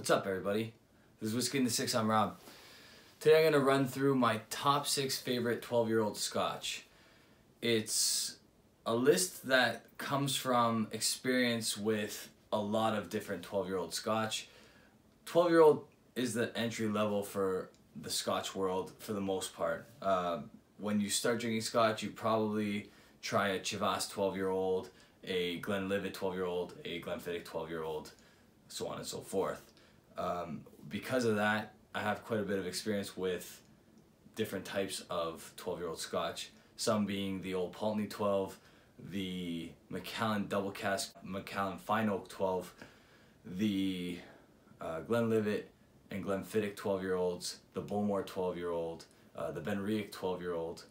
What's up, everybody? This is Whiskey in the Six. I'm Rob. Today I'm going to run through my top 6 favorite 12-year-old Scotch. It's a list that comes from experience with a lot of different 12-year-old Scotch. 12-year-old is the entry level for the Scotch world for the most part. When you start drinking Scotch, you probably try a Chivas 12-year-old, a Glenlivet 12-year-old, a Glenfiddich 12-year-old, so on and so forth. Because of that, I have quite a bit of experience with different types of 12-year-old Scotch, some being the old Pulteney 12, the Macallan Double Cask, Macallan Fine Oak 12, the Glenlivet and Glenfiddich 12-year-olds, the Bowmore 12-year-old, the Benriach 12-year-old,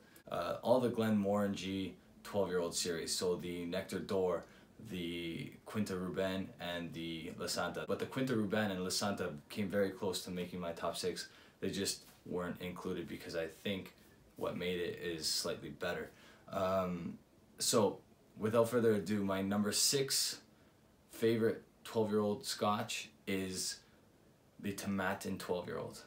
all the Glenmorangie 12-year-old series, so the Nectar d'Or, the Quinta Ruben, and the La Santa. But the Quinta Ruben and La Santa came very close to making my top 6. They just weren't included because I think what made it is slightly better. So without further ado, my number 6 favorite 12-year-old Scotch is the Tomatin 12-year-old.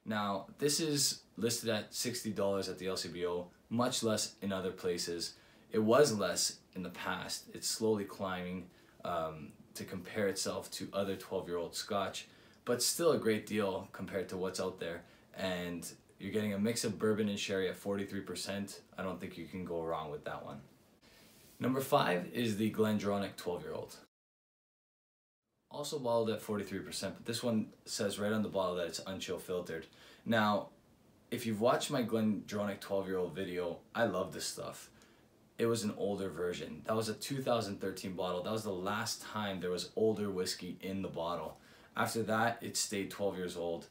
Now, this is listed at $60 at the LCBO, much less in other places. It was less in the past. It's slowly climbing to compare itself to other 12-year-old Scotch, but still a great deal compared to what's out there. And you're getting a mix of bourbon and sherry at 43%. I don't think you can go wrong with that one. Number 5 is the GlenDronach 12-year-old. Also bottled at 43%, but this one says right on the bottle that it's unchill filtered. Now, if you've watched my GlenDronach 12-year-old video, I love this stuff. It was an older version. That was a 2013 bottle. That was the last time there was older whiskey in the bottle. After that, it stayed 12 years old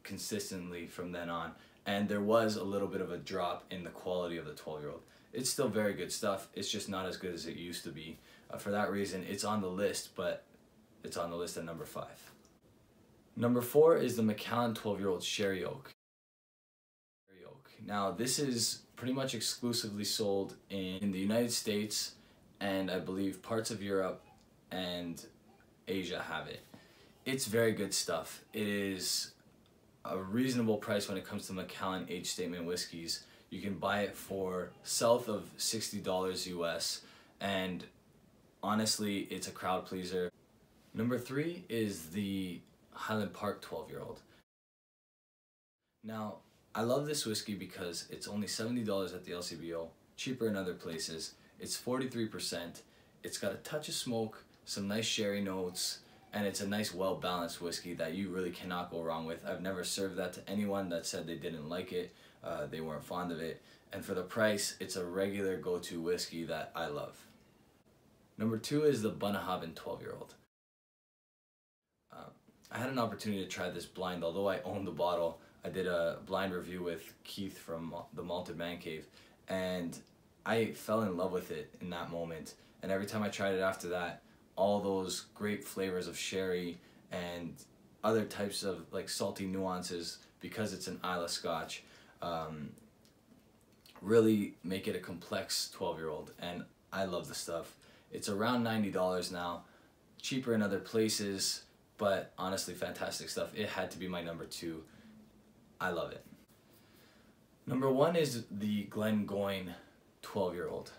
consistently from then on. And there was a little bit of a drop in the quality of the 12-year-old. It's still very good stuff. It's just not as good as it used to be. For that reason, it's on the list, but it's on the list at number 5. Number 4 is the Macallan 12-year-old Sherry Oak. Now, this is pretty much exclusively sold in the United States, and I believe parts of Europe and Asia have it. It's very good stuff. It is a reasonable price when it comes to Macallan age statement whiskeys. You can buy it for south of $60 US, and honestly, it's a crowd pleaser. Number 3 is the Highland Park 12-year-old. Now, I love this whiskey because it's only $70 at the LCBO, cheaper in other places. It's 43%. It's got a touch of smoke, some nice sherry notes, and it's a nice well-balanced whiskey that you really cannot go wrong with. I've never served that to anyone that said they didn't like it, they weren't fond of it. And for the price, it's a regular go-to whiskey that I love. Number 2 is the Bunnahabhain 12-year-old. I had an opportunity to try this blind, although I own the bottle. I did a blind review with Keith from the Malted Man Cave, and I fell in love with it in that moment. And every time I tried it after that, all those great flavors of sherry and other types of like salty nuances, because it's an Islay Scotch, really make it a complex 12-year-old, and I love the stuff. It's around $90 now, cheaper in other places, but honestly fantastic stuff. It had to be my number 2. I love it. Number 1 is the Glengoyne 12-year-old.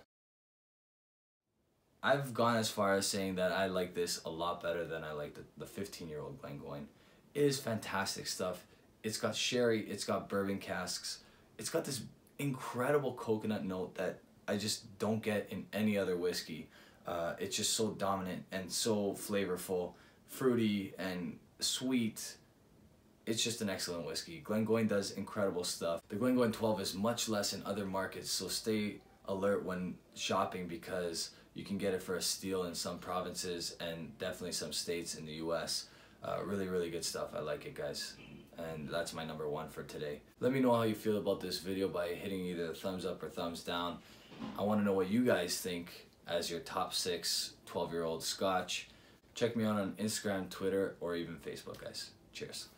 I've gone as far as saying that I like this a lot better than I like the 15-year-old Glengoyne. It is fantastic stuff. It's got sherry, it's got bourbon casks, it's got this incredible coconut note that I just don't get in any other whiskey. It's just so dominant and so flavorful, fruity and sweet. It's just an excellent whiskey. Glengoyne does incredible stuff. The Glengoyne 12 is much less in other markets, so stay alert when shopping because you can get it for a steal in some provinces and definitely some states in the US. Really, really good stuff. I like it, guys. And that's my number 1 for today. Let me know how you feel about this video by hitting either the thumbs up or thumbs down. I want to know what you guys think as your top 6 12-year-old Scotch. Check me out on Instagram, Twitter, or even Facebook, guys. Cheers.